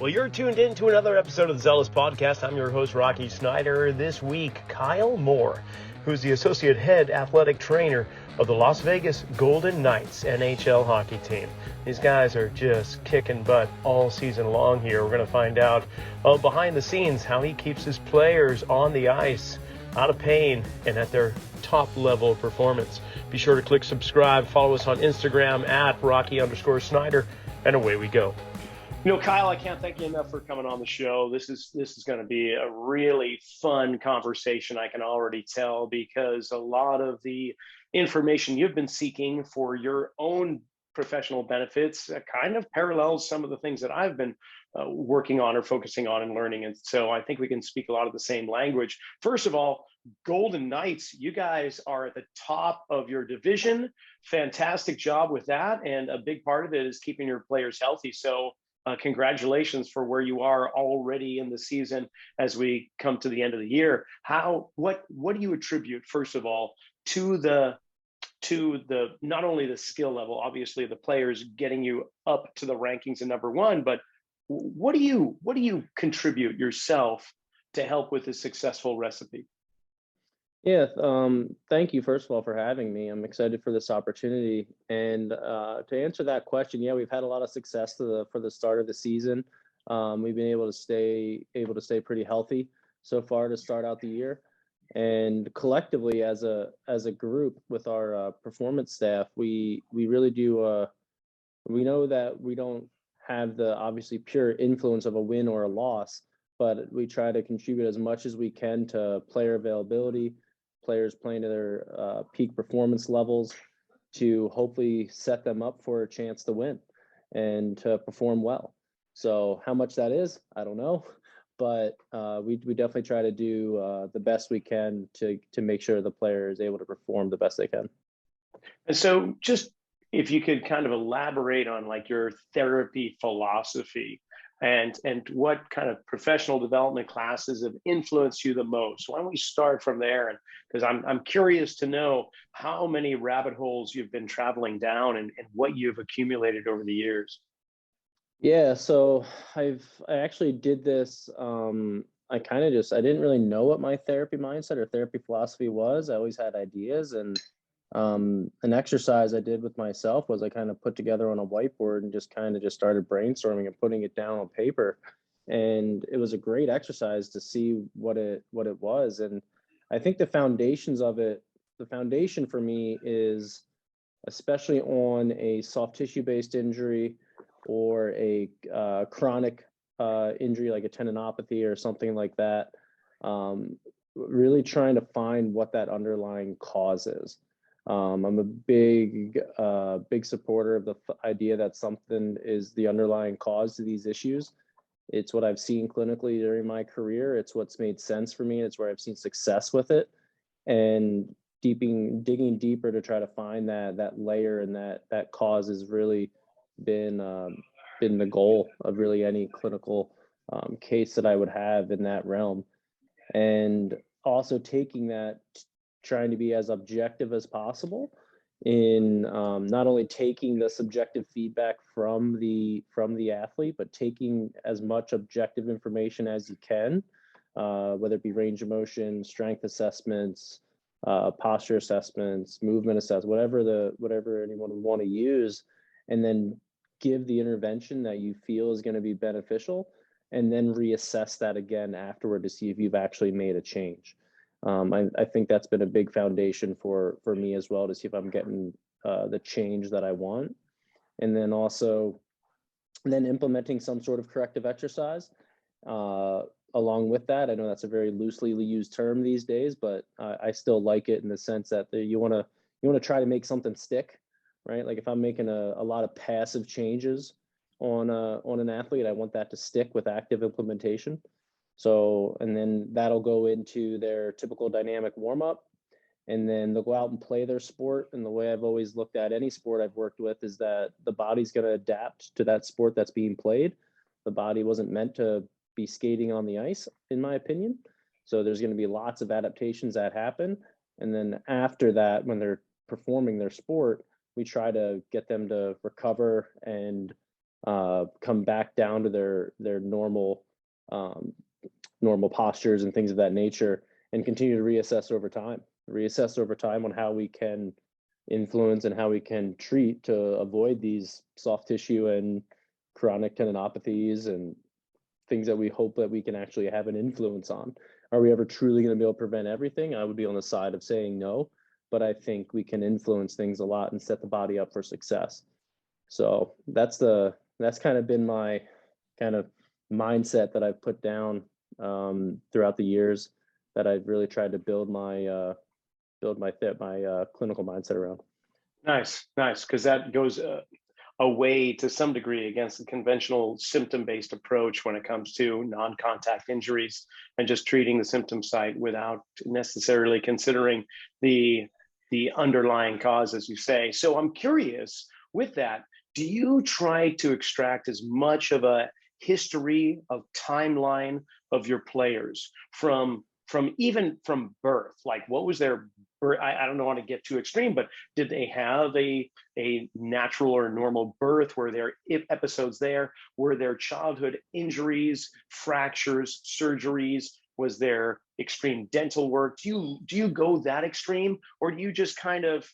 Well, you're tuned in to another episode of the Zealous Podcast. I'm your host, Rocky Snyder. This week, Kyle Moore, who's the Associate Head Athletic Trainer of the Las Vegas Golden Knights NHL hockey team. These guys are just kicking butt all season long here. We're going to find out behind the scenes how he keeps his players on the ice, out of pain, and at their top level of performance. Be sure to click subscribe, follow us on Instagram at Rocky_Snyder, and away we go. You know, Kyle, I can't thank you enough for coming on the show. This is going to be a really fun conversation, I can already tell, because a lot of the information you've been seeking for your own professional benefits kind of parallels some of the things that I've been working on or focusing on and learning. And so I think we can speak a lot of the same language. First of all, Golden Knights, you guys are at the top of your division. Fantastic job with that. And a big part of it is keeping your players healthy. So congratulations for where you are already in the season as we come to the end of the year. What do you attribute, first of all, to the not only the skill level, obviously the players getting you up to the rankings in number one, but what do you contribute yourself to help with a successful recipe? Yeah, thank you, first of all, for having me. I'm excited for this opportunity. And to answer that question, yeah, we've had a lot of success for the start of the season. We've been able to stay pretty healthy so far to start out the year. And collectively, as a group with our performance staff, we really do. We know that we don't have the obviously pure influence of a win or a loss, but we try to contribute as much as we can to player availability, players playing to their peak performance levels, to hopefully set them up for a chance to win and to perform well. So how much that is, I don't know, but we definitely try to do the best we can to make sure the player is able to perform the best they can. And so just if you could kind of elaborate on like your therapy philosophy and what kind of professional development classes have influenced you the most. Why don't we start from there? And because I'm curious to know how many rabbit holes you've been traveling down and what you've accumulated over the years. Yeah, so I actually did this. I didn't really know what my therapy mindset or therapy philosophy was. I always had ideas, and an exercise I did with myself was I kind of put together on a whiteboard and just started brainstorming and putting it down on paper. And it was a great exercise to see what it was. And I think the foundation for me is, especially on a soft tissue based injury or a chronic injury like a tendinopathy or something like that, really trying to find what that underlying cause is. I'm a big supporter of the idea that something is the underlying cause to these issues. It's what I've seen clinically during my career. It's what's made sense for me. It's where I've seen success with it. And digging deeper to try to find that layer and that cause has really been the goal of really any clinical case that I would have in that realm. And also taking that, trying to be as objective as possible in not only taking the subjective feedback from the athlete, but taking as much objective information as you can, whether it be range of motion, strength assessments, posture assessments, movement assessments, whatever anyone would want to use, and then give the intervention that you feel is going to be beneficial, and then reassess that again afterward to see if you've actually made a change. I think that's been a big foundation for me as well, to see if I'm getting the change that I want. And then also implementing some sort of corrective exercise along with that. I know that's a very loosely used term these days, but I still like it in the sense that you want to try to make something stick, right? Like if I'm making a lot of passive changes on an athlete, I want that to stick with active implementation. So, and then that'll go into their typical dynamic warm up, and then they'll go out and play their sport. And the way I've always looked at any sport I've worked with is that the body's going to adapt to that sport that's being played. The body wasn't meant to be skating on the ice, in my opinion. So there's going to be lots of adaptations that happen. And then after that, when they're performing their sport, we try to get them to recover and come back down to their normal postures and things of that nature, and continue to reassess over time on how we can influence and how we can treat to avoid these soft tissue and chronic tendinopathies and things that we hope that we can actually have an influence on. Are we ever truly going to be able to prevent everything? I would be on the side of saying no, but I think we can influence things a lot and set the body up for success. So that's kind of been my kind of mindset that I've put down throughout the years, that I've really tried to build my clinical mindset around. Nice, because that goes away to some degree against the conventional symptom-based approach when it comes to non-contact injuries and just treating the symptom site without necessarily considering the underlying cause, as you say. So I'm curious, with that, do you try to extract as much of a history of timeline of your players from even from birth? Like, what was their birth? I don't want to get too extreme, but did they have a natural or normal birth? Were there episodes there? Were there childhood injuries, fractures, surgeries? Was there extreme dental work? Do you go that extreme, or do you just kind of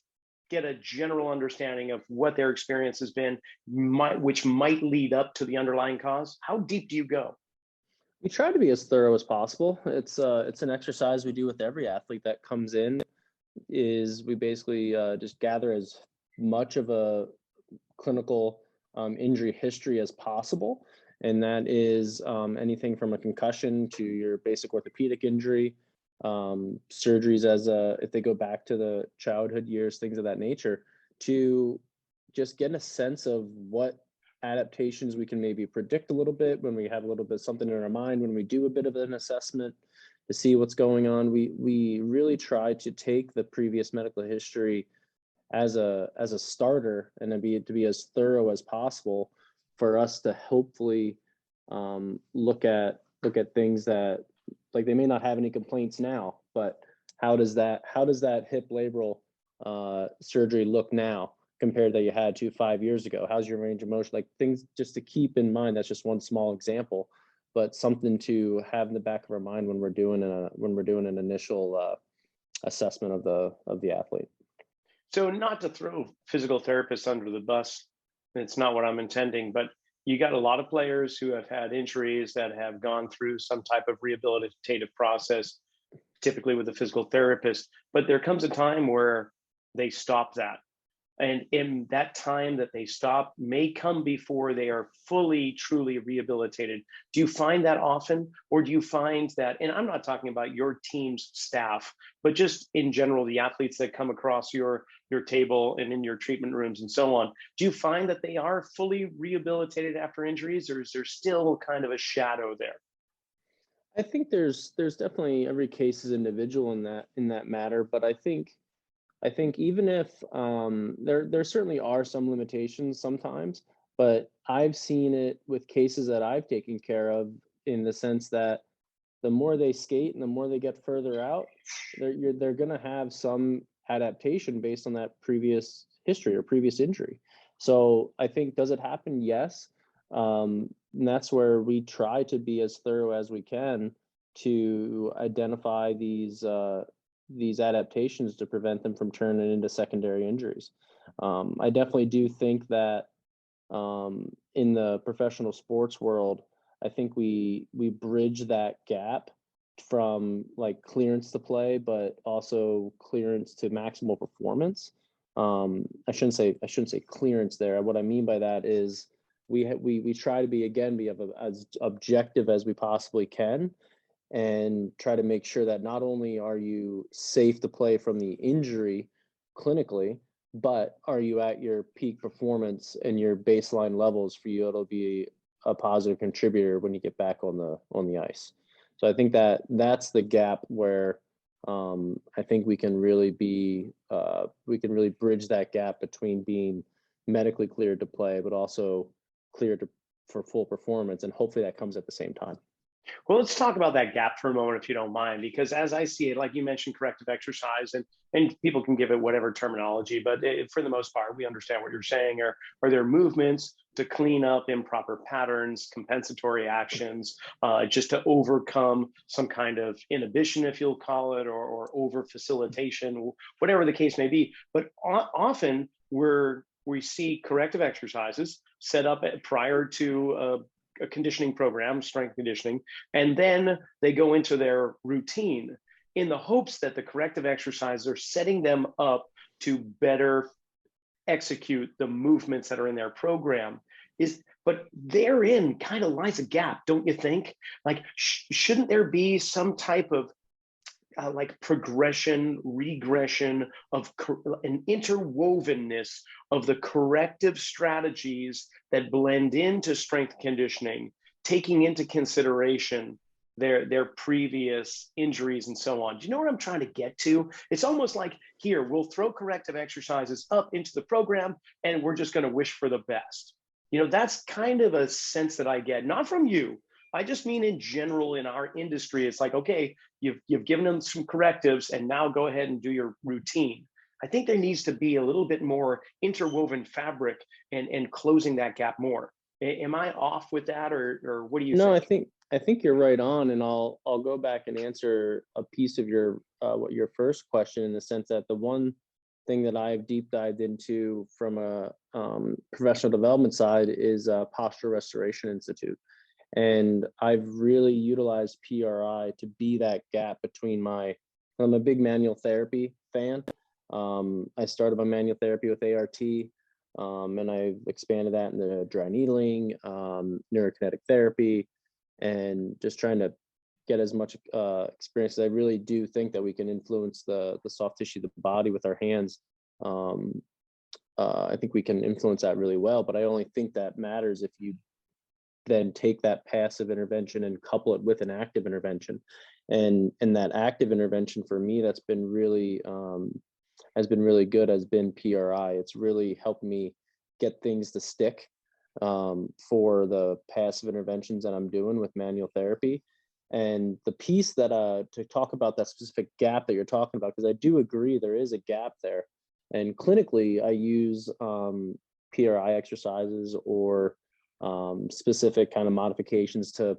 get a general understanding of what their experience has been, which might lead up to the underlying cause? How deep do you go? We try to be as thorough as possible. It's an exercise we do with every athlete that comes in. Is we basically just gather as much of a clinical injury history as possible, and that is anything from a concussion to your basic orthopedic injury, surgeries if they go back to the childhood years, things of that nature, to just get a sense of what adaptations we can maybe predict a little bit when we have a little bit something in our mind, when we do a bit of an assessment to see what's going on. We really try to take the previous medical history as a starter and to be as thorough as possible for us to hopefully look at things that, like, they may not have any complaints now, but how does that hip labral surgery look now compared that you had to 5 years ago? How's your range of motion? Like, things just to keep in mind. That's just one small example, but something to have in the back of our mind when we're doing an initial assessment of the athlete. So, not to throw physical therapists under the bus, it's not what I'm intending, but you got a lot of players who have had injuries that have gone through some type of rehabilitative process, typically with a physical therapist, but there comes a time where they stop that. And in that time that they stop may come before they are fully, truly rehabilitated. Do you find that often? Or do you find that, and I'm not talking about your team's staff, but just in general, the athletes that come across your table and in your treatment rooms and so on, do you find that they are fully rehabilitated after injuries, or is there still kind of a shadow there? I think there's definitely, every case is individual in that matter, but I think even if there certainly are some limitations sometimes, but I've seen it with cases that I've taken care of, in the sense that the more they skate and the more they get further out, they're going to have some adaptation based on that previous history or previous injury. So I think, does it happen? Yes. And that's where we try to be as thorough as we can to identify these adaptations to prevent them from turning into secondary injuries. I definitely do think that in the professional sports world, I think we bridge that gap from, like, clearance to play, but also clearance to maximal performance. I shouldn't say clearance there. What I mean by that is we try to be as objective as we possibly can, and try to make sure that not only are you safe to play from the injury clinically, but are you at your peak performance and your baseline levels for you to be a positive contributor when you get back on the ice. So I think that's the gap where I think we can really bridge that gap between being medically cleared to play, but also cleared for full performance, and hopefully that comes at the same time. Well, let's talk about that gap for a moment, if you don't mind, because as I see it, like you mentioned, corrective exercise, and people can give it whatever terminology, but for the most part, we understand what you're saying. Are there movements to clean up improper patterns, compensatory actions, just to overcome some kind of inhibition, if you'll call it, or over facilitation, whatever the case may be. But often we see corrective exercises set up prior to a conditioning program, strength conditioning, and then they go into their routine in the hopes that the corrective exercises are setting them up to better execute the movements that are in their program. But therein kind of lies a gap, don't you think? Like, shouldn't there be some type of like progression, regression of an interwovenness of the corrective strategies that blend into strength conditioning, taking into consideration their previous injuries and so on. Do you know what I'm trying to get to? It's almost like, here, we'll throw corrective exercises up into the program and we're just going to wish for the best. That's kind of a sense that I get, not from you. I just mean in general in our industry. It's like, okay, you've given them some correctives and now go ahead and do your routine. I think there needs to be a little bit more interwoven fabric and closing that gap more. Am I off with that, or what do you No, think? I think you're right on, and I'll go back and answer a piece of your first question, in the sense that the one thing that I've deep dived into from a professional development side is Posture Restoration Institute. And I've really utilized PRI to be that gap between I'm a big manual therapy fan. I started my manual therapy with ART, and I've expanded that into dry needling, neurokinetic therapy, and just trying to get as much experience. I really do think that we can influence the soft tissue of the body with our hands. I think we can influence that really well, but I only think that matters if you then take that passive intervention and couple it with an active intervention. And that active intervention for me, that's been really has been really good, has been PRI. It's really helped me get things to stick for the passive interventions that I'm doing with manual therapy. And the piece that to talk about that specific gap that you're talking about, because I do agree there is a gap there. And clinically, I use PRI exercises or specific kind of modifications to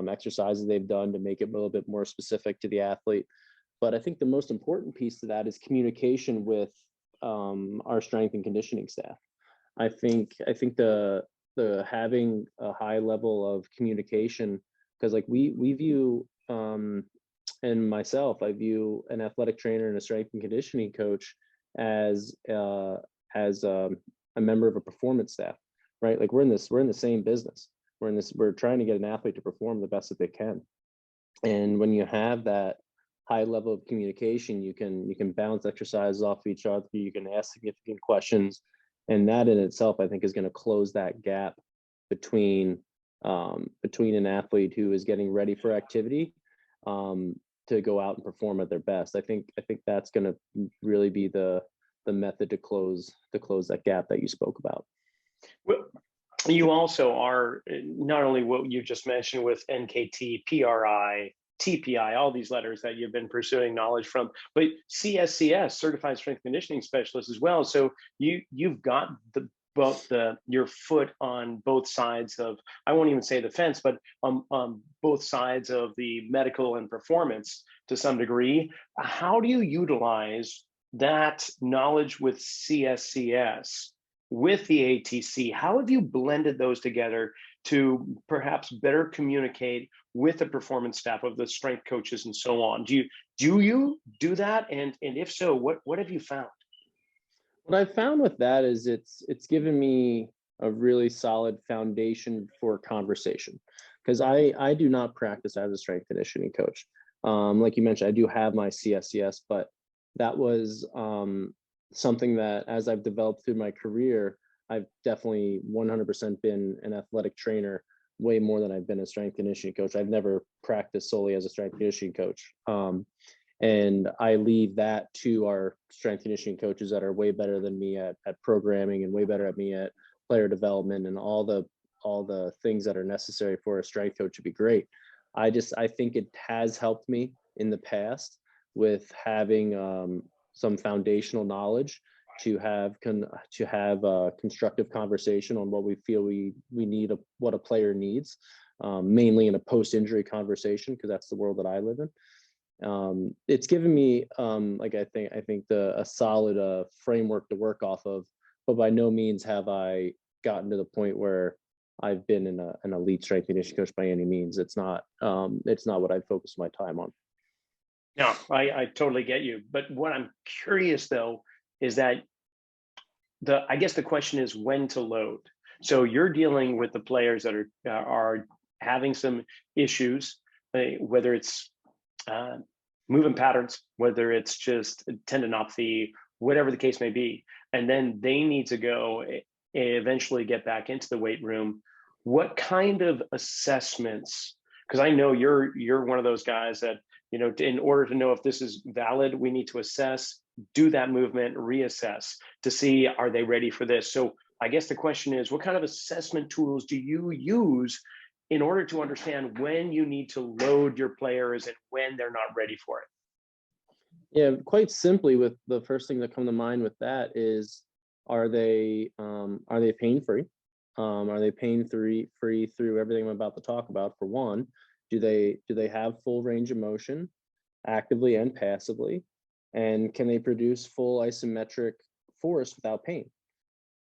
exercises they've done to make it a little bit more specific to the athlete. But I think the most important piece to that is communication with our strength and conditioning staff. I think the having a high level of communication, because like we view and myself, I view an athletic trainer and a strength and conditioning coach as a member of a performance staff, right? Like we're in the same business. We're trying to get an athlete to perform the best that they can. And when you have that high level of communication, you can bounce exercises off each other, you can ask significant questions. And that in itself, I think, is going to close that gap between an athlete who is getting ready for activity to go out and perform at their best. I think that's going to really be the method to close that gap that you spoke about. Well, you also are not only what you just mentioned with NKT, PRI, TPI, all these letters that you've been pursuing knowledge from, but CSCS, Certified Strength Conditioning Specialist, as well. So you've got your foot on both sides of, I won't even say the fence, but on both sides of the medical and performance to some degree. How do you utilize that knowledge with CSCS with the ATC? How have you blended those together to perhaps better communicate with the performance staff of the strength coaches and so on? Do you do that? And if so, what have you found? What I've found with that is it's given me a really solid foundation for conversation, because I do not practice as a strength conditioning coach. Like you mentioned, I do have my CSCS, but that was something that, as I've developed through my career, I've definitely 100% been an athletic trainer way more than I've been a strength conditioning coach. I've never practiced solely as a strength conditioning coach. And I leave that to our strength conditioning coaches that are way better than me at programming and way better at me at player development and all the things that are necessary for a strength coach to be great. I think it has helped me in the past with having some foundational knowledge to have a constructive conversation on what we feel we need, what a player needs, mainly in a post-injury conversation, because that's the world that I live in. It's given me like I think a solid framework to work off of, but by no means have I gotten to the point where I've been an elite strength conditioning coach by any means. It's not what I focus my time on. No, I totally get you. But what I'm curious though is that I guess the question is when to load. So you're dealing with the players that are having some issues, whether it's movement patterns, whether it's just tendinopathy, whatever the case may be, and then they need to go eventually get back into the weight room. What kind of assessments? Because I know you're one of those guys that, you know, in order to know if this is valid, we need to assess, do that movement, reassess to see, are they ready for this? So I guess the question is, what kind of assessment tools do you use in order to understand when you need to load your players and when they're not ready for it? Yeah, quite simply, with the first thing that come to mind with that is, are they pain free? Are they pain free through everything I'm about to talk about? For one, do they have full range of motion, actively and passively, and can they produce full isometric force without pain?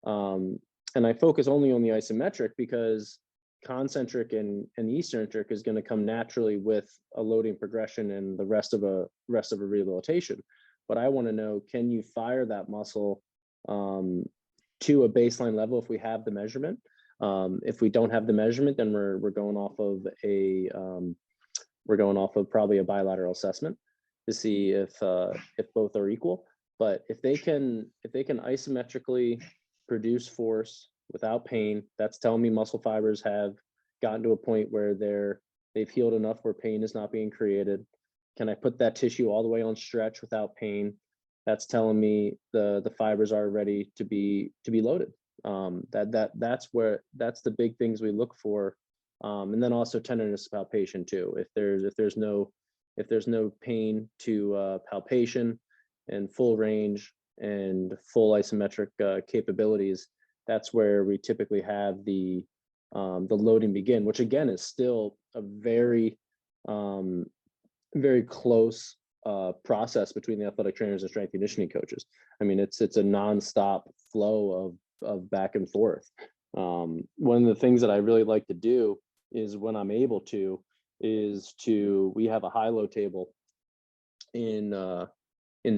And I focus only on the isometric because concentric and eccentric is going to come naturally with a loading progression and the rest of a rehabilitation. But I want to know, can you fire that muscle to a baseline level if we have the measurement? If we don't have the measurement, then we're going off of probably a bilateral assessment to see if both are equal. But if they can isometrically produce force without pain, that's telling me muscle fibers have gotten to a point where they've healed enough where pain is not being created. Can I put that tissue all the way on stretch without pain? That's telling me the fibers are ready to be loaded. That's the big things we look for. And then also tenderness of palpation too. If there's no pain to palpation and full range and full isometric capabilities, that's where we typically have the loading begin, which again is still a very very close process between the athletic trainers and strength conditioning coaches. I mean, it's a nonstop flow of back and forth. One of the things that I really like to do is, when I'm able to, we have a high-low table in the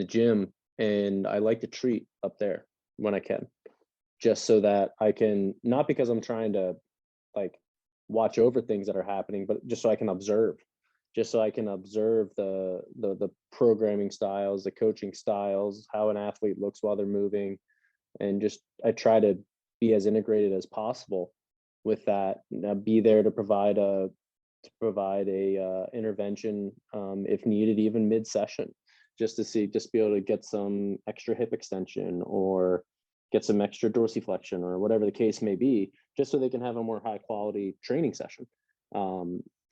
gym, and I like to treat up there when I can, just so that I can, not because I'm trying to like watch over things that are happening, but just so I can observe, the programming styles, the coaching styles, how an athlete looks while they're moving, and just I try to be as integrated as possible with that. Be there to provide a intervention if needed, even mid-session, just be able to get some extra hip extension or get some extra dorsiflexion or whatever the case may be, just so they can have a more high quality training session.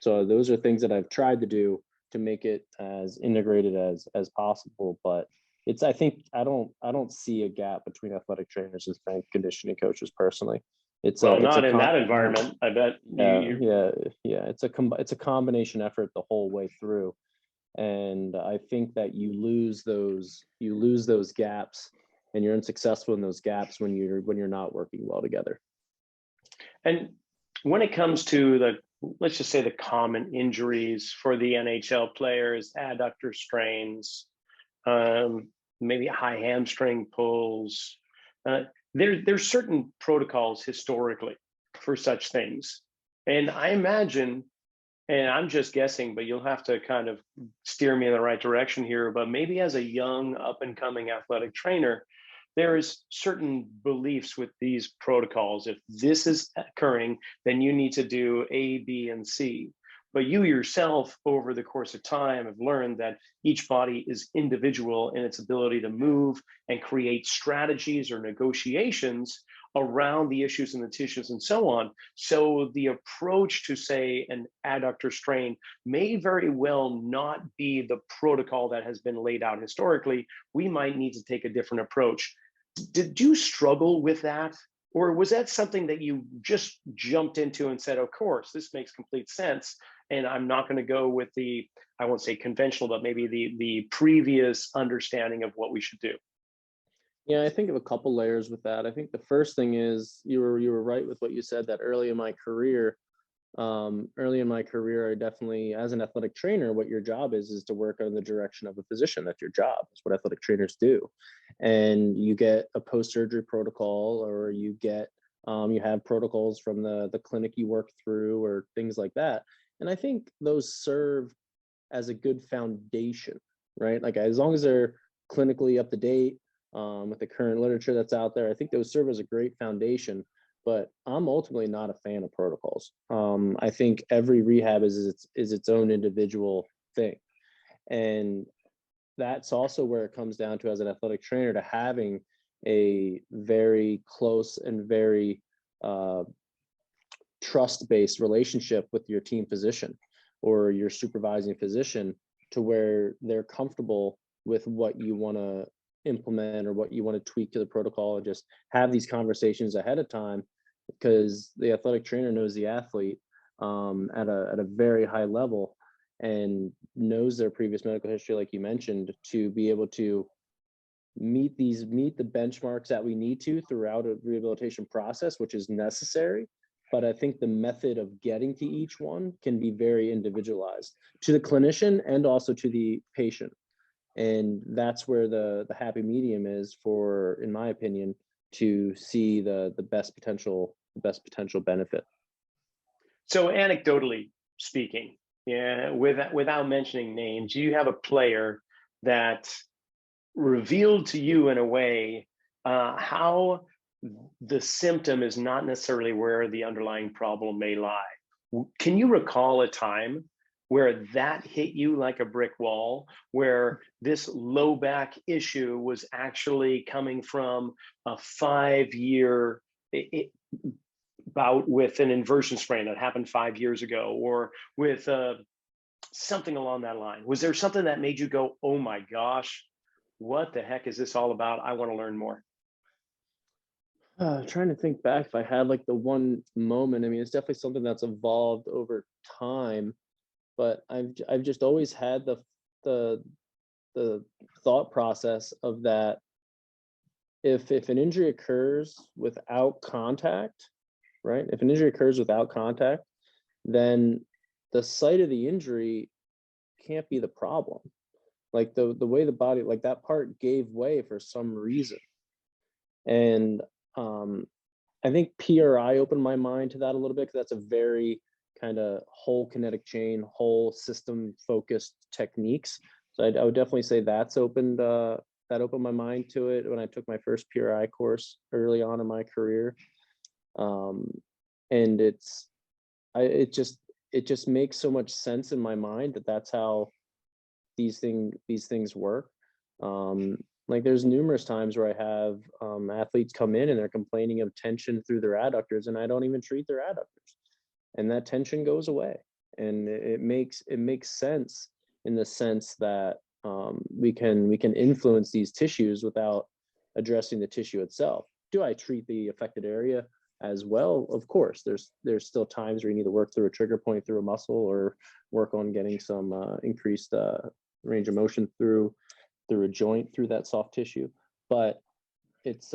So those are things that I've tried to do to make it as integrated as possible. But I think I don't see a gap between athletic trainers and strength conditioning coaches personally. Not in that environment, I bet. Yeah. It's a combination effort the whole way through, and I think that you lose those gaps, and you're unsuccessful in those gaps when you're not working well together. And when it comes to let's just say the common injuries for the NHL players, adductor strains, maybe high hamstring pulls, there's certain protocols historically for such things. And I imagine, and I'm just guessing, but you'll have to kind of steer me in the right direction here, but maybe as a young up and coming athletic trainer, there's certain beliefs with these protocols. If this is occurring, then you need to do A, B, and C. But you yourself, over the course of time, have learned that each body is individual in its ability to move and create strategies or negotiations around the issues in the tissues and so on. So the approach to, say, an adductor strain may very well not be the protocol that has been laid out historically. We might need to take a different approach. Did you struggle with that? Or was that something that you just jumped into and said, of course, this makes complete sense, and I'm not going to go with the, I won't say conventional, but maybe the previous understanding of what we should do? Yeah, I think of a couple layers with that. I think the first thing is you were right with what you said, that early in my career, I definitely, as an athletic trainer, what your job is to work on the direction of a physician. That's your job. That's what athletic trainers do. And you get a post-surgery protocol, or you have protocols from the clinic you work through, or things like that. And I think those serve as a good foundation, right? Like, as long as they're clinically up to date, with the current literature that's out there, I think those serve as a great foundation. But I'm ultimately not a fan of protocols. I think every rehab is its own individual thing, and that's also where it comes down to, as an athletic trainer, to having a very close and very trust-based relationship with your team physician or your supervising physician, to where they're comfortable with what you want to implement or what you want to tweak to the protocol, and just have these conversations ahead of time, because the athletic trainer knows the athlete at a very high level, and knows their previous medical history, like you mentioned, to be able to meet the benchmarks that we need to throughout a rehabilitation process, which is necessary. But I think the method of getting to each one can be very individualized to the clinician and also to the patient. And that's where the happy medium is, for, in my opinion, to see the best potential benefit. So anecdotally speaking, yeah, without mentioning names, you have a player that revealed to you in a way how the symptom is not necessarily where the underlying problem may lie. Can you recall a time where that hit you like a brick wall, where this low back issue was actually coming from a 5-year bout with an inversion sprain that happened 5 years ago, or with something along that line? Was there something that made you go, oh my gosh, what the heck is this all about? I want to learn more. Trying to think back if I had like the one moment. I mean, it's definitely something that's evolved over time, but I've just always had the thought process of that, if an injury occurs without contact, right? If an injury occurs without contact, then the site of the injury can't be the problem. Like, the way the body, like, that part gave way for some reason. And I think PRI opened my mind to that a little bit, because that's a very kind of whole kinetic chain, whole system focused techniques. So I would definitely say that opened my mind to it when I took my first PRI course early on in my career. And it just makes so much sense in my mind that that's how these things work. Like, there's numerous times where I have athletes come in and they're complaining of tension through their adductors, and I don't even treat their adductors, and that tension goes away. And it makes sense, in the sense that we can influence these tissues without addressing the tissue itself. Do I treat the affected area as well? Of course, there's still times where you need to work through a trigger point through a muscle, or work on getting some increased range of motion through a joint, through that soft tissue. But it's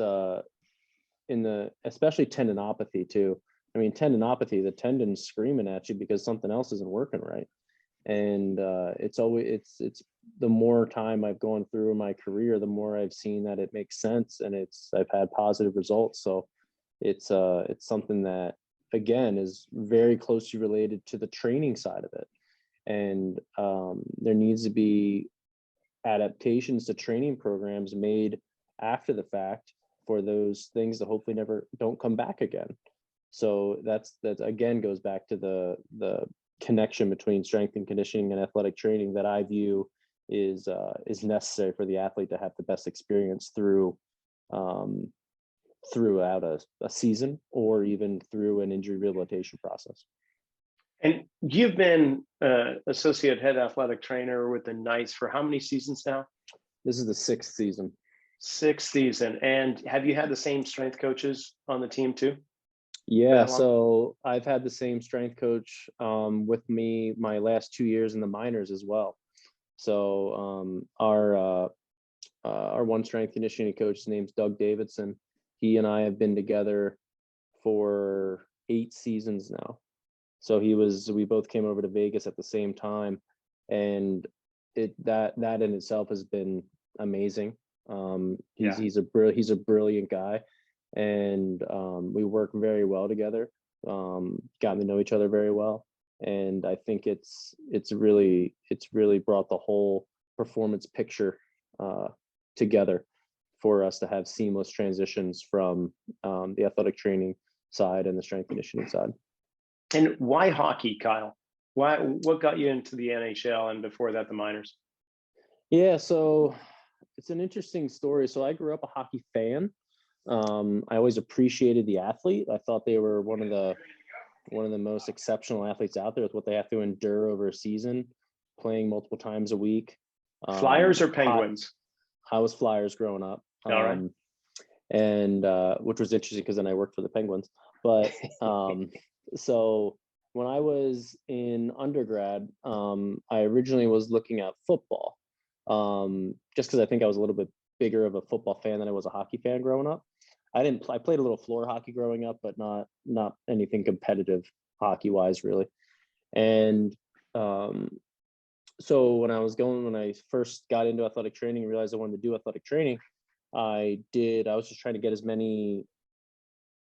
especially tendinopathy too. I mean, tendinopathy, the tendon's screaming at you because something else isn't working right. And it's the more time I've gone through in my career, the more I've seen that it makes sense, and I've had positive results. So it's something that, again, is very closely related to the training side of it. And there needs to be adaptations to training programs made after the fact for those things that hopefully never don't come back again. So that again goes back to the connection between strength and conditioning and athletic training that I view is necessary for the athlete to have the best experience through throughout a season or even through an injury rehabilitation process. And you've been associate head athletic trainer with the Knights for how many seasons now? This is the 6th season. 6th season. And have you had the same strength coaches on the team too? Yeah, so I've had the same strength coach with me my last 2 years in the minors as well. So our one strength conditioning coach, his name's Doug Davidson. He and I have been together for 8 seasons now. So we both came over to Vegas at the same time, and that in itself has been amazing. He's a brilliant guy, and we work very well together. Gotten to know each other very well, and I think it's really brought the whole performance picture together for us to have seamless transitions from the athletic training side and the strength conditioning side. And why hockey, Kyle? What got you into the NHL and before that the minors? Yeah, so it's an interesting story. So I grew up a hockey fan. I always appreciated the athlete. I thought they were one of the most exceptional athletes out there with what they have to endure over a season, playing multiple times a week. Flyers or Penguins? I was Flyers growing up. All right. And which was interesting because then I worked for the Penguins. But so when I was in undergrad, I originally was looking at football, just because I think I was a little bit bigger of a football fan than I was a hockey fan growing up. I played a little floor hockey growing up, but not anything competitive hockey wise really. And so when I first got into athletic training and realized I wanted to do athletic training, I was just trying to get as many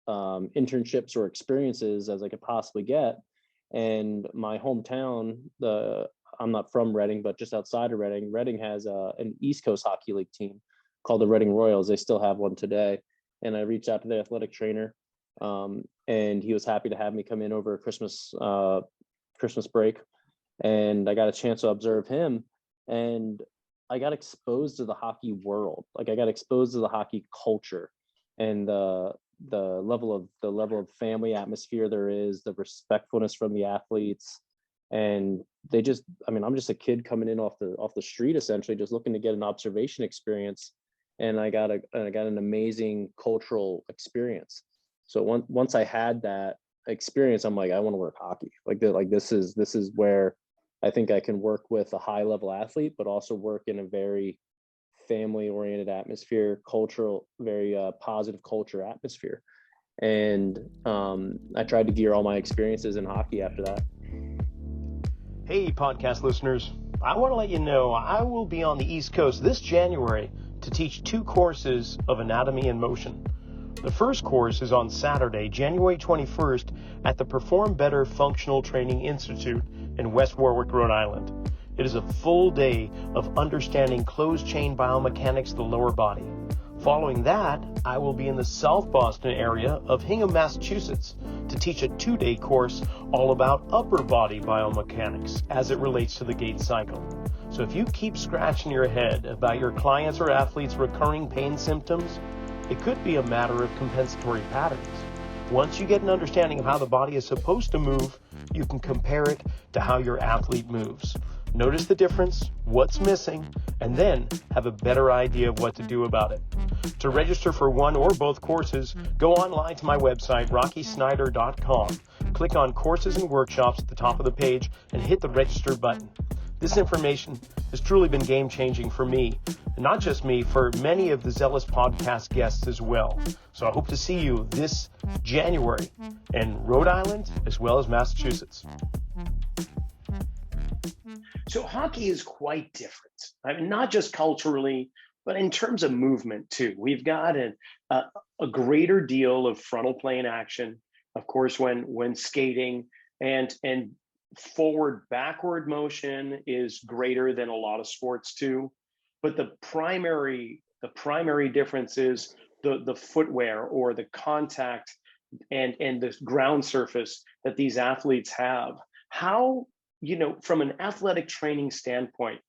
internships or experiences as I could possibly get. And my hometown, I'm not from Reading, but just outside of Reading, Reading has an East Coast Hockey League team called the Reading Royals. They still have one today. And I reached out to the athletic trainer, and he was happy to have me come in over Christmas break. And I got a chance to observe him, and I got exposed to the hockey world. Like I got exposed to the hockey culture and the level of family atmosphere there is, the respectfulness from the athletes. And I'm just a kid coming in off the street, essentially just looking to get an observation experience. And I got an amazing cultural experience. So once I had that experience, I'm like, I want to work hockey. This is where I think I can work with a high level athlete, but also work in a very family oriented atmosphere, very positive culture atmosphere. And I tried to gear all my experiences in hockey after that. Hey, podcast listeners, I want to let you know I will be on the East Coast this January to teach 2 courses of anatomy and motion. The first course is on Saturday, January 21st at the Perform Better Functional Training Institute in West Warwick, Rhode Island. It is a full day of understanding closed chain biomechanics of the lower body. Following that, I will be in the South Boston area of Hingham, Massachusetts to teach a 2-day course all about upper body biomechanics as it relates to the gait cycle. So if you keep scratching your head about your clients or athletes' recurring pain symptoms, it could be a matter of compensatory patterns. Once you get an understanding of how the body is supposed to move, you can compare it to how your athlete moves. Notice the difference, what's missing, and then have a better idea of what to do about it. To register for one or both courses, go online to my website, rockysnyder.com. Click on Courses and Workshops at the top of the page and hit the register button. This information has truly been game-changing for me, and not just me, for many of the Zealous podcast guests as well. So I hope to see you this January in Rhode Island as well as Massachusetts. So hockey is quite different. I mean, not just culturally, but in terms of movement too. We've got a greater deal of frontal plane action, of course, when skating, and forward backward motion is greater than a lot of sports too. But the primary difference is the footwear or the contact and the ground surface that these athletes have. How, from an athletic training standpoint,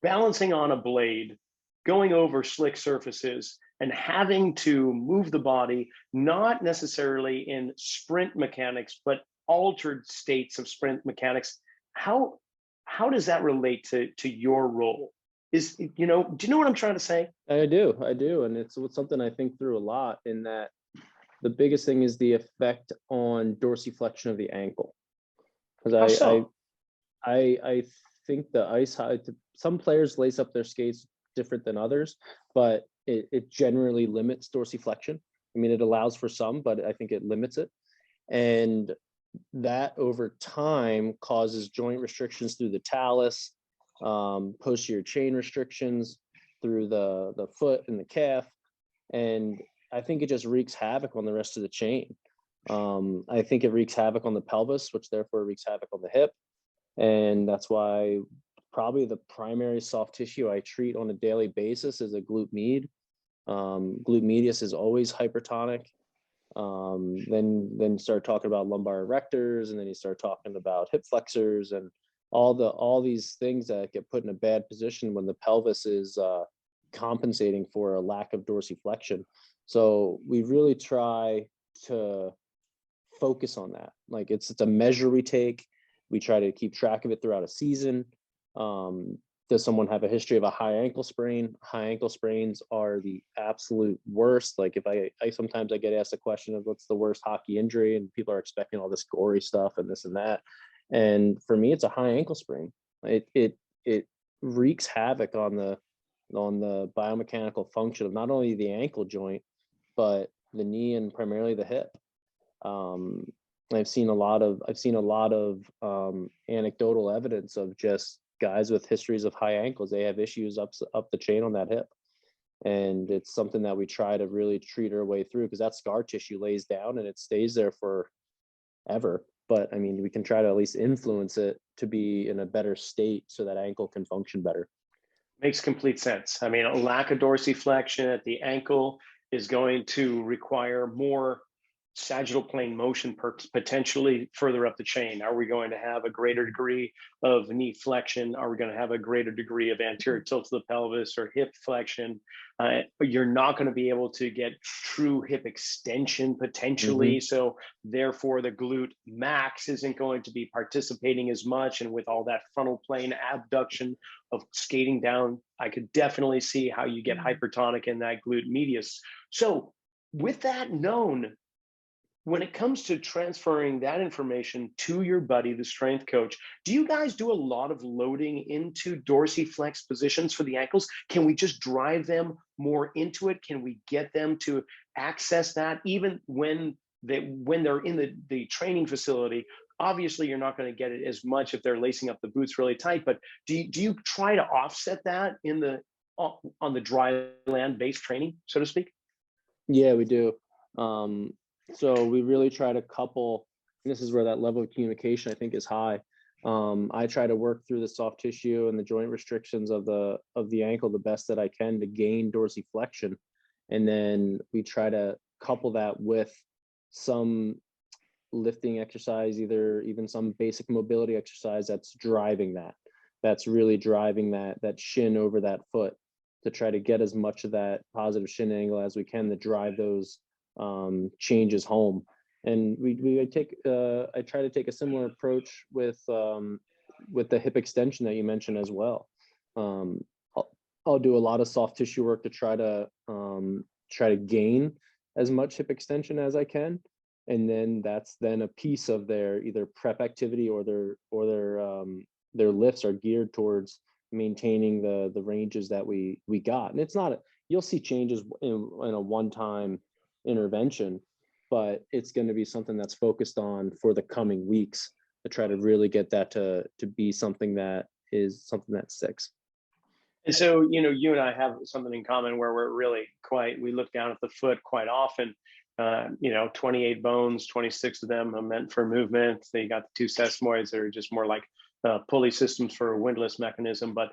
balancing on a blade, going over slick surfaces, and having to move the body, not necessarily in sprint mechanics, but altered states of sprint mechanics. How how does that relate to your role? Is do you know what I'm trying to say? I do, and it's something I think through a lot. In that, the biggest thing is the effect on dorsiflexion of the ankle, because How I so? I think the ice height. Some players lace up their skates different than others, but it generally limits dorsiflexion. I mean, it allows for some, but I think it limits it, and that over time causes joint restrictions through the talus, posterior chain restrictions through the foot and the calf, and I think it just wreaks havoc on the rest of the chain. I think it wreaks havoc on the pelvis, which therefore wreaks havoc on the hip, and that's why probably the primary soft tissue I treat on a daily basis is a glute med. Glute medius is always hypertonic. Then start talking about lumbar erectors, and then you start talking about hip flexors and all these things that get put in a bad position when the pelvis is compensating for a lack of dorsiflexion. So we really try to focus on that. Like it's a measure we take. We try to keep track of it throughout a season. Does someone have a history of a high ankle sprain? High ankle sprains are the absolute worst. Like if I sometimes I get asked a question of what's the worst hockey injury, and people are expecting all this gory stuff and this and that. And for me, it's a high ankle sprain. It wreaks havoc on the biomechanical function of not only the ankle joint, but the knee and primarily the hip. Um, I've seen a lot of anecdotal evidence of just guys with histories of high ankles. They have issues up the chain on that hip, and it's something that we try to really treat our way through, because that scar tissue lays down and it stays there forever. But I mean, we can try to at least influence it to be in a better state so that ankle can function better. Makes complete sense. I mean, a lack of dorsiflexion at the ankle is going to require more sagittal plane motion, potentially further up the chain. Are we going to have a greater degree of knee flexion? Are we going to have a greater degree of anterior tilt to the pelvis or hip flexion? You're not going to be able to get true hip extension potentially. Mm-hmm. So therefore the glute max isn't going to be participating as much. And with all that frontal plane abduction of skating down, I could definitely see how you get hypertonic in that glute medius. So with that known, when it comes to transferring that information to your buddy, the strength coach, do you guys do a lot of loading into dorsiflex positions for the ankles? Can we just drive them more into it? Can we get them to access that even when they're in the training facility? Obviously, you're not going to get it as much if they're lacing up the boots really tight, but do you try to offset that in the on the dry land based training, so to speak? Yeah, we do. So we really try to couple, and this is where that level of communication I think is high. I try to work through the soft tissue and the joint restrictions of the ankle the best that I can to gain dorsiflexion, and then we try to couple that with some lifting exercise, either even some basic mobility exercise that's really driving that shin over that foot, to try to get as much of that positive shin angle as we can to drive those changes home. And I try to take a similar approach with the hip extension that you mentioned as well. I'll do a lot of soft tissue work to try to gain as much hip extension as I can, and then that's then a piece of their either prep activity or their lifts are geared towards maintaining the ranges that we got. And it's not you'll see changes in a one-time intervention, but it's going to be something that's focused on for the coming weeks to try to really get that to be something that sticks. And so, you and I have something in common where we look down at the foot quite often. 28 bones, 26 of them are meant for movement. They got the two sesamoids that are just more like pulley systems for a windlass mechanism. But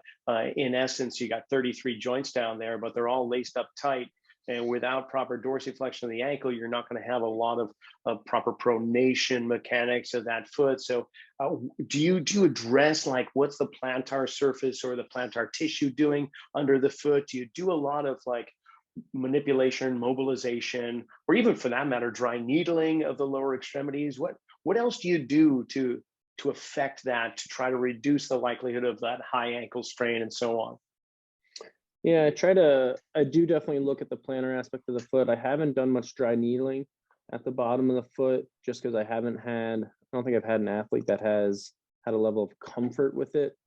in essence, you got 33 joints down there, but they're all laced up tight. And without proper dorsiflexion of the ankle, you're not going to have a lot of proper pronation mechanics of that foot. So do you address like what's the plantar surface or the plantar tissue doing under the foot? Do you do a lot of like manipulation, mobilization, or even for that matter, dry needling of the lower extremities? What else do you do to affect that, to try to reduce the likelihood of that high ankle strain and so on? Yeah, I do definitely look at the plantar aspect of the foot. I haven't done much dry needling at the bottom of the foot just because I don't think I've had an athlete that has had a level of comfort with it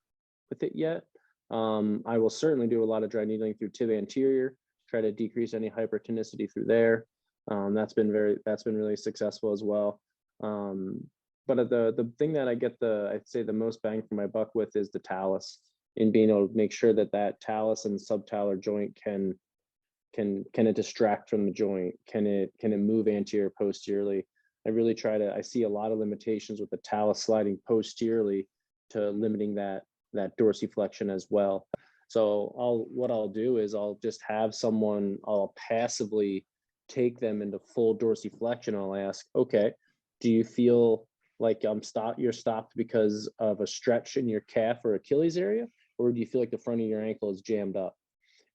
yet. I will certainly do a lot of dry needling through tib anterior, try to decrease any hypertonicity through there. That's been really successful as well. But the thing that I'd say the most bang for my buck with is the talus, in being able to make sure that talus and subtalar joint can it distract from the joint? Can it move anterior posteriorly? I see a lot of limitations with the talus sliding posteriorly to limiting that dorsiflexion as well. So what I'll do is I'll just have someone, I'll passively take them into full dorsiflexion. I'll ask, okay, do you feel like you're stopped because of a stretch in your calf or Achilles area? Or do you feel like the front of your ankle is jammed up?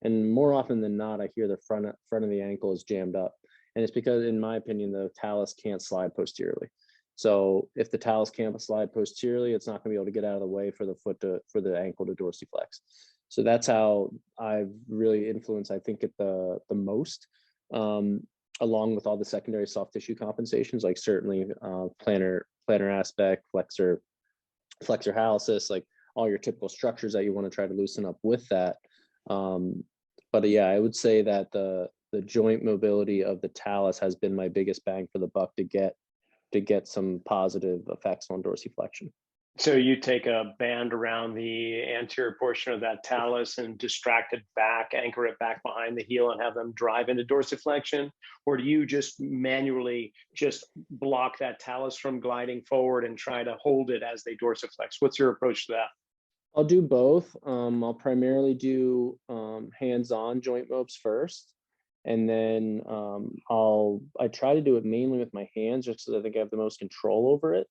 And more often than not, I hear the front of the ankle is jammed up. And it's because, in my opinion, the talus can't slide posteriorly. So if the talus can't slide posteriorly, it's not going to be able to get out of the way for the ankle to dorsiflex. So that's how I've really influenced, I think, it the most, along with all the secondary soft tissue compensations, like certainly plantar aspect, flexor hallucis, like all your typical structures that you want to try to loosen up with that. But yeah, I would say that the joint mobility of the talus has been my biggest bang for the buck to get some positive effects on dorsiflexion. So you take a band around the anterior portion of that talus and distract it back, anchor it back behind the heel and have them drive into dorsiflexion? Or do you just manually just block that talus from gliding forward and try to hold it as they dorsiflex? What's your approach to that? I'll do both. I'll primarily do hands-on joint mobs first, and then I try to do it mainly with my hands, just because I think I have the most control over it.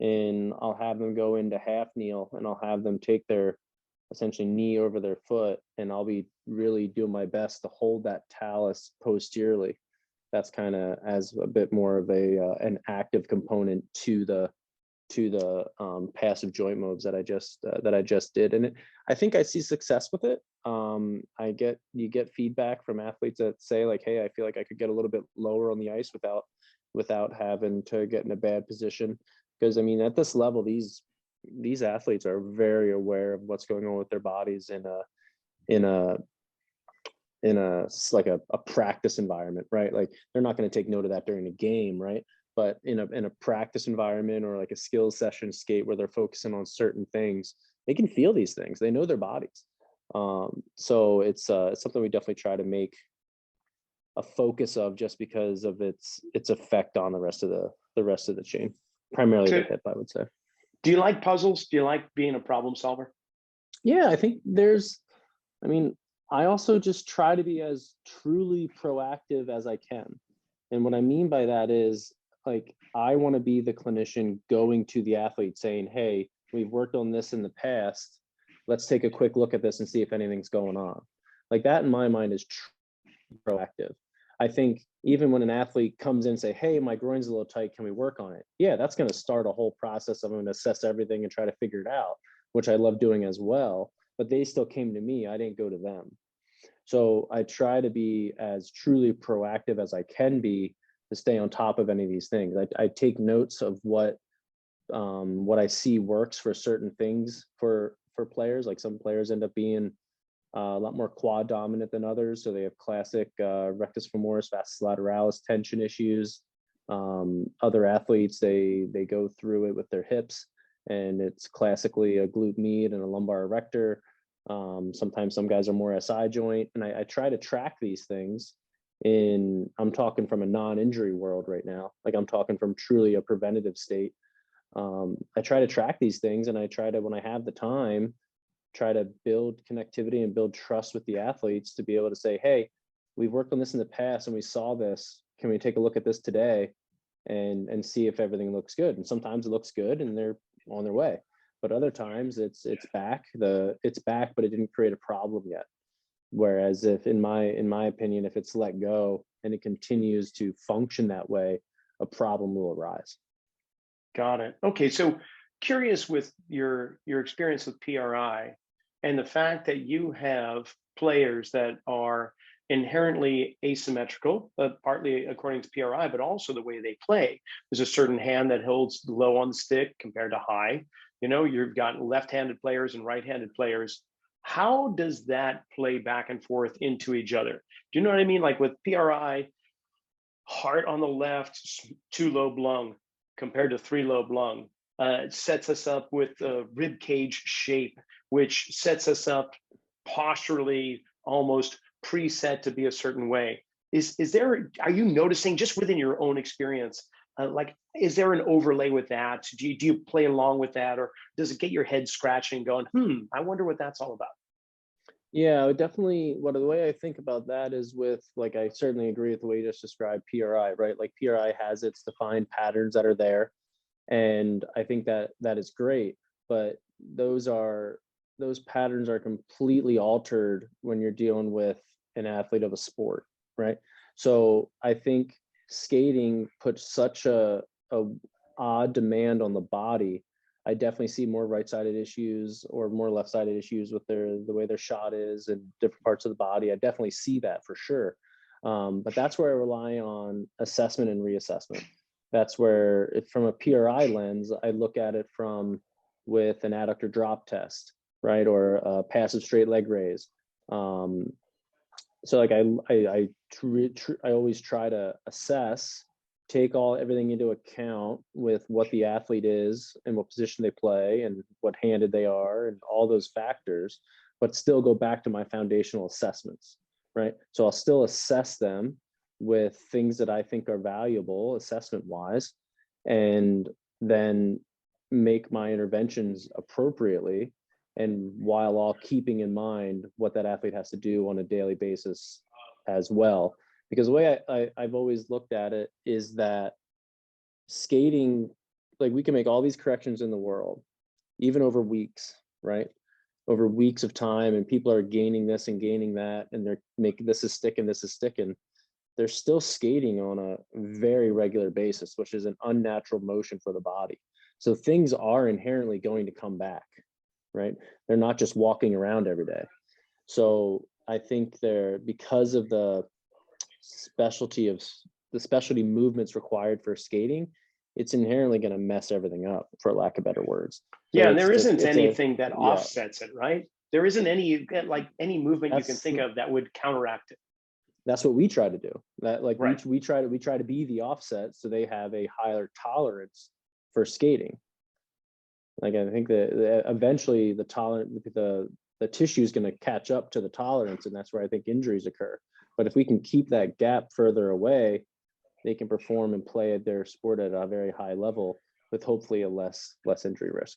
And I'll have them go into half kneel, and I'll have them take their essentially knee over their foot, and I'll be really doing my best to hold that talus posteriorly. That's kind of as a bit more of an active component to the passive joint moves that I just did, and I think I see success with it. You get feedback from athletes that say like, "Hey, I feel like I could get a little bit lower on the ice without having to get in a bad position." Because I mean, at this level, these athletes are very aware of what's going on with their bodies in a like a practice environment, right? Like they're not going to take note of that during a game, right? But in a practice environment or like a skills session skate where they're focusing on certain things, they can feel these things. They know their bodies. So it's something we definitely try to make a focus of, just because of its effect on the rest of the chain, primarily the hip, I would say. Do you like puzzles? Do you like being a problem solver? Yeah, I think I also just try to be as truly proactive as I can. And what I mean by that is, like, I want to be the clinician going to the athlete saying, "Hey, we've worked on this in the past. Let's take a quick look at this and see if anything's going on." Like that in my mind is proactive. I think even when an athlete comes in and say, "Hey, my groin's a little tight, can we work on it?" Yeah, that's going to start a whole process. I'm going to assess everything and try to figure it out, which I love doing as well. But they still came to me. I didn't go to them. So I try to be as truly proactive as I can be to stay on top of any of these things. I take notes of what I see works for certain things for players. Like some players end up being a lot more quad dominant than others, so they have classic rectus femoris, vastus lateralis tension issues. Other athletes, they go through it with their hips, and it's classically a glute med and a lumbar erector. Sometimes some guys are more SI joint, and I try to track these things. I'm talking from a non-injury world right now. Like I'm talking from truly a preventative state. I try to track these things, and I try to, when I have the time, try to build connectivity and build trust with the athletes to be able to say, "Hey, we've worked on this in the past and we saw this. Can we take a look at this today and see if everything looks good?" And sometimes it looks good and they're on their way. But other times it's back, but it didn't create a problem yet. Whereas if in my opinion, if it's let go and it continues to function that way, a problem will arise. Got it. Okay, so curious with your experience with PRI and the fact that you have players that are inherently asymmetrical, partly according to PRI, but also the way they play. There's a certain hand that holds low on the stick compared to high. You know, you've got left-handed players and right-handed players. How does that play back and forth into each other? Do you know what I mean? Like with PRI, heart on the left, two lobe lung compared to three lobe lung. It sets us up with a rib cage shape, which sets us up posturally almost preset to be a certain way. Are you noticing just within your own experience, like, is there an overlay with that? Do you play along with that, or does it get your head scratching going, I wonder what that's all about? Yeah, I would definitely, the way I think about that is with, like, I certainly agree with the way you just described PRI, right? Like PRI has its defined patterns that are there. And I think that that is great, but those patterns are completely altered when you're dealing with an athlete of a sport, right? So I think skating puts such a odd demand on the body. I definitely see more right-sided issues or more left-sided issues with the way their shot is and different parts of the body. I definitely see that for sure. But that's where I rely on assessment and reassessment. That's where, if from a PRI lens, I look at it with an adductor drop test, right, or a passive straight leg raise. So like I always try to assess, take everything into account with what the athlete is and what position they play and what handed they are and all those factors, but still go back to my foundational assessments, right? So I'll still assess them with things that I think are valuable assessment wise, and then make my interventions appropriately, and while all keeping in mind what that athlete has to do on a daily basis as well. Because the way I've always looked at it is that skating, like, we can make all these corrections in the world, even over weeks, right? Over weeks of time, and people are gaining this and gaining that, and they're making this is sticking. They're still skating on a very regular basis, which is an unnatural motion for the body. So things are inherently going to come back, right? They're not just walking around every day. So I think because of the specialty movements required for skating, it's inherently going to mess everything up, for lack of better words. So yeah, and there isn't anything that offsets it, right? There isn't any movement you can think of that would counteract it. That's what we try to do. That, like, right. we try to be the offset, so they have a higher tolerance for skating. Like, I think that eventually the tissue is going to catch up to the tolerance, and that's where I think injuries occur. But if we can keep that gap further away, they can perform and play at their sport at a very high level with hopefully a less injury risk.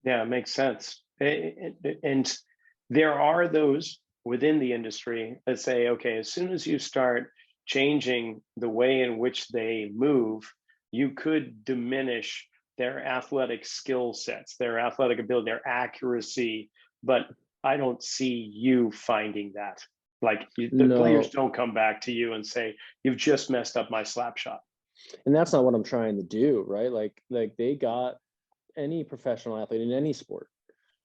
Yeah, it makes sense. And there are those within the industry that say, okay, as soon as you start changing the way in which they move, you could diminish their athletic skill sets, their athletic ability, their accuracy. But I don't see you finding that. Like, the players don't come back to you and say, you've just messed up my slap shot. And that's not what I'm trying to do, right? Like they got, any professional athlete in any sport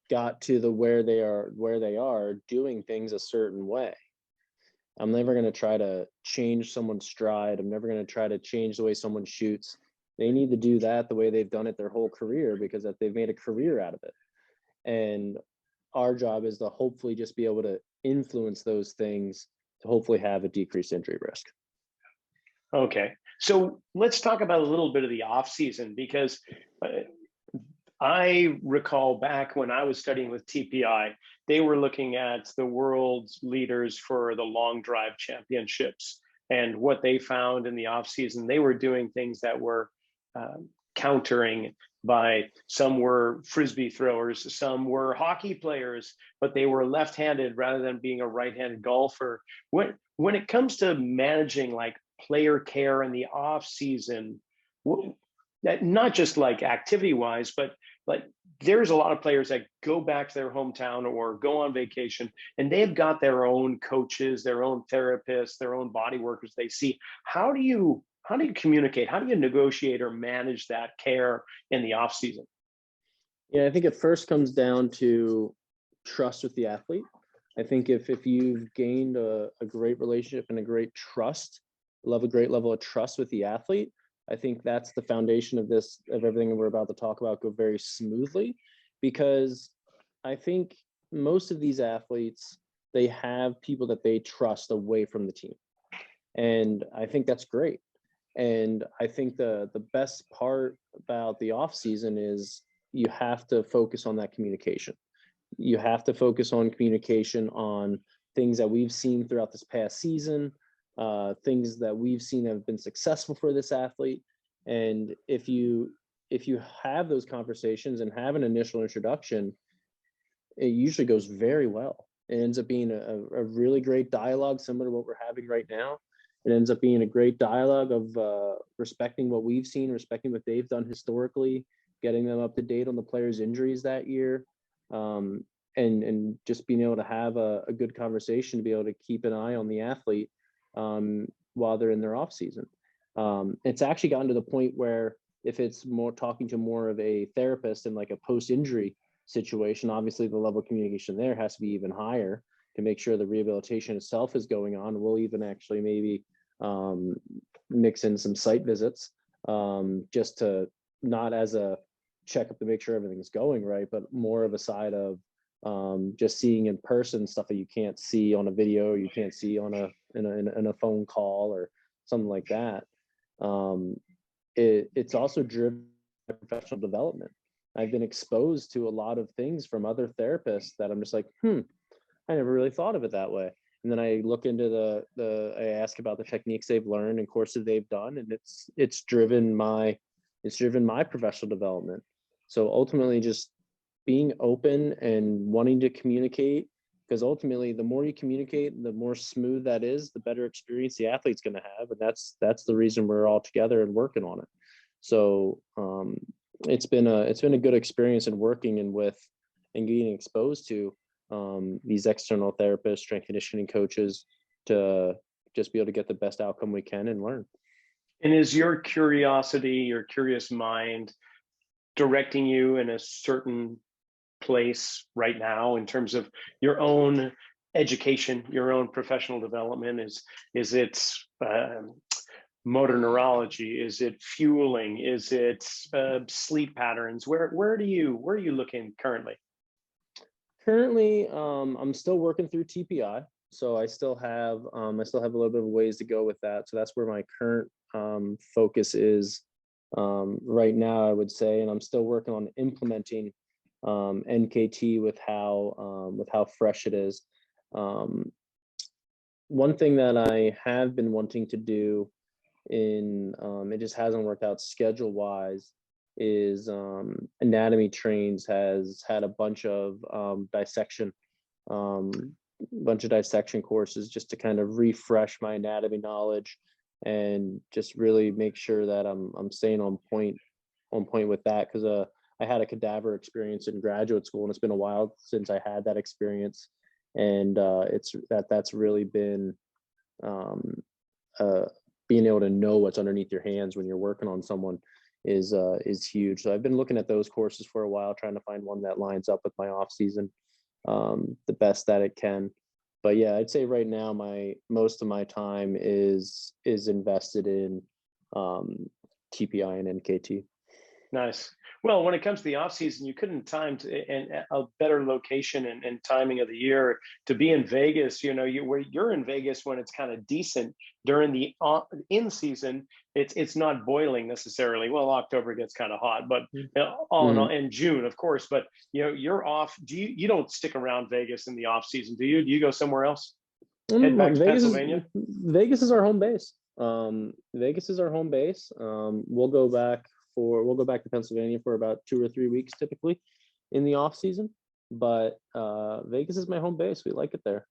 got to where they are doing things a certain way. I'm never going to try to change someone's stride. I'm never going to try to change the way someone shoots. They need to do that the way they've done it their whole career, because they've made a career out of it. And our job is to hopefully just be able to influence those things to hopefully have a decreased injury risk. Okay, so let's talk about a little bit of the off season, because I recall back when I was studying with TPI, they were looking at the world's leaders for the long drive championships, and what they found in the off season, they were doing things that were countering by, some were frisbee throwers, some were hockey players, but they were left-handed rather than being a right-handed golfer. When it comes to managing like player care in the off season, not just like activity wise, but like, there's a lot of players that go back to their hometown or go on vacation, and they've got their own coaches, their own therapists, their own body workers they see. How do you communicate? How do you negotiate or manage that care in the off season? Yeah, I think it first comes down to trust with the athlete. I think if you've gained a great relationship and a great trust, a great level of trust with the athlete, I think that's the foundation of everything that we're about to talk about go very smoothly, because I think most of these athletes, they have people that they trust away from the team. And I think that's great. And I think the best part about the off season is you have to focus on that communication. You have to focus on communication on things that we've seen throughout this past season, things that we've seen have been successful for this athlete. And if you have those conversations and have an initial introduction, it usually goes very well. It ends up being a really great dialogue, similar to what we're having right now. It ends up being a great dialogue of respecting what we've seen, respecting what they've done historically, getting them up to date on the players' injuries that year, and just being able to have a good conversation to be able to keep an eye on the athlete while they're in their off season. It's actually gotten to the point where if it's more talking to more of a therapist in like a post-injury situation, obviously the level of communication there has to be even higher to make sure the rehabilitation itself is going on. We'll even actually maybe mix in some site visits just to not as a checkup to make sure everything's going right, but more of a side of just seeing in person stuff that you can't see on a video, you can't see on in a phone call or something like that. It's also driven by professional development. I've been exposed to a lot of things from other therapists that I'm just like, I never really thought of it that way. And then I look into I ask about the techniques they've learned and courses they've done, and it's driven my professional development. So ultimately, just being open and wanting to communicate, because ultimately, the more you communicate, the more smooth that is, the better experience the athlete's going to have, and that's the reason we're all together and working on it. So it's been a good experience in working and getting exposed to these external therapists, strength conditioning coaches, to just be able to get the best outcome we can and learn. And is your curiosity, your curious mind, directing you in a certain place right now in terms of your own education, your own professional development? Is it motor neurology? Is it fueling? Is it sleep patterns? Where are you looking currently? Currently, I'm still working through TPI, so I still have a little bit of ways to go with that. So that's where my current focus is right now, I would say, and I'm still working on implementing NKT with how fresh it is. One thing that I have been wanting to do it just hasn't worked out schedule wise is anatomy trains has had a bunch of dissection courses just to kind of refresh my anatomy knowledge and just really make sure that I'm staying on point with that, because I had a cadaver experience in graduate school, and it's been a while since I had that experience, and that's really been being able to know what's underneath your hands when you're working on someone is huge. So I've been looking at those courses for a while, trying to find one that lines up with my off season the best that it can. But yeah, I'd say right now most of my time is invested in TPI and NKT. Nice. Well, when it comes to the off season, you couldn't time a better location and timing of the year to be in Vegas. You know, you're in Vegas when it's kind of decent. During the in season, it's not boiling necessarily. Well, October gets kind of hot, but all in all, in June, of course. But you're off. You don't stick around Vegas in the off season, do you? Do you go somewhere else? Head back to Pennsylvania? Vegas is our home base. Vegas is our home base. We'll go back to Pennsylvania for about 2 or 3 weeks typically in the off season, but Vegas is my home base. We like it there.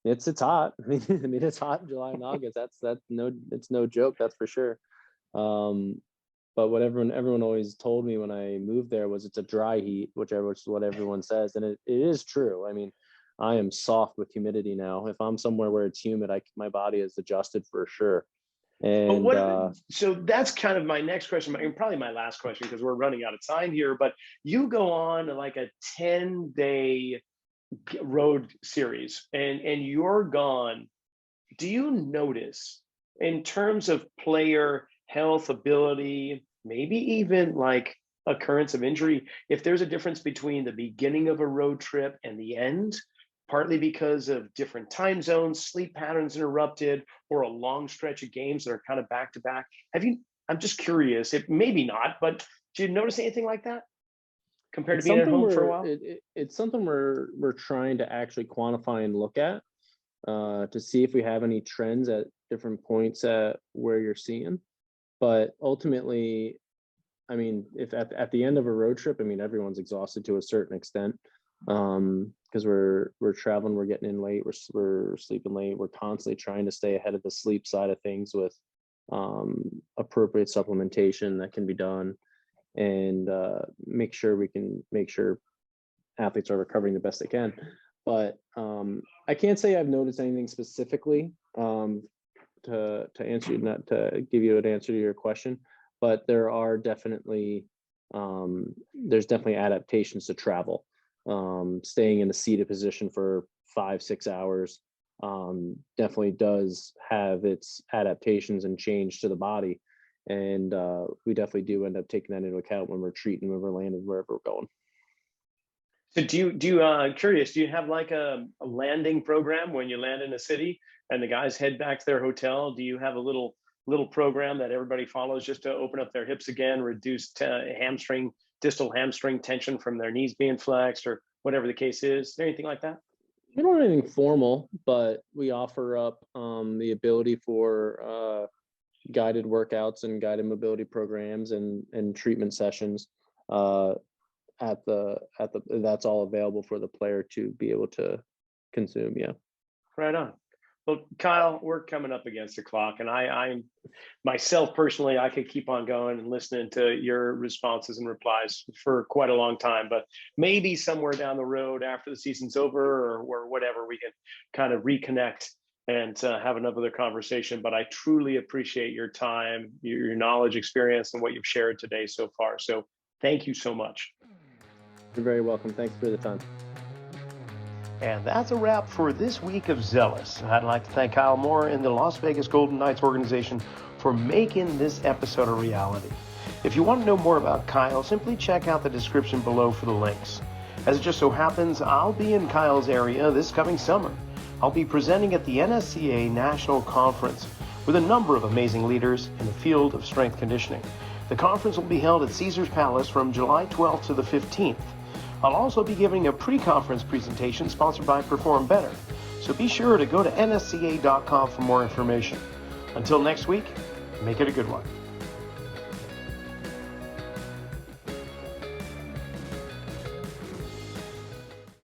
It's hot. I mean, it's hot in July and August. It's no joke, that's for sure. But what everyone always told me when I moved there was it's a dry heat, which is what everyone says, and it is true. I mean, I am soft with humidity now. If I'm somewhere where it's humid, my body is adjusted for sure. But And so that's kind of my next question, and probably my last question, because we're running out of time here. But you go on like a 10-day road series, and you're gone. Do you notice, in terms of player health, ability, maybe even like occurrence of injury, if there's a difference between the beginning of a road trip and the end, partly because of different time zones, sleep patterns interrupted, or a long stretch of games that are kind of back to back? I'm just curious, if maybe not, but do you notice anything like that compared to it's being at something home for a while? it's something we're trying to actually quantify and look at, to see if we have any trends at different points at where you're seeing. But ultimately, I mean, if at the end of a road trip, I mean, everyone's exhausted to a certain extent, because we're traveling, we're getting in late, we're sleeping late, we're constantly trying to stay ahead of the sleep side of things with appropriate supplementation that can be done, and make sure athletes are recovering the best they can. But I can't say I've noticed anything specifically to answer you, not to give you an answer to your question, but there are definitely there's definitely adaptations to travel. Staying in a seated position for 5-6 hours definitely does have its adaptations and change to the body, and we definitely do end up taking that into account when we're landing wherever we're going. So curious, do you have like a landing program when you land in a city and the guys head back to their hotel? Do you have a little program that everybody follows just to open up their hips again, reduce distal hamstring tension from their knees being flexed, or whatever the case is? Is there anything like that? We don't have anything formal, but we offer up the ability for guided workouts and guided mobility programs and treatment sessions. That's all available for the player to be able to consume. Yeah. Right on. Well, Kyle, we're coming up against the clock, and I myself personally, I could keep on going and listening to your responses and replies for quite a long time, but maybe somewhere down the road after the season's over, or whatever, we can kind of reconnect and have another conversation. But I truly appreciate your time, your knowledge, experience, and what you've shared today so far. So thank you so much. You're very welcome. Thanks for the time. And that's a wrap for this week of Zealous. I'd like to thank Kyle Moore and the Las Vegas Golden Knights organization for making this episode a reality. If you want to know more about Kyle, simply check out the description below for the links. As it just so happens, I'll be in Kyle's area this coming summer. I'll be presenting at the NSCA National Conference with a number of amazing leaders in the field of strength conditioning. The conference will be held at Caesars Palace from July 12th to the 15th. I'll also be giving a pre-conference presentation sponsored by Perform Better, so be sure to go to nsca.com for more information. Until next week, make it a good one.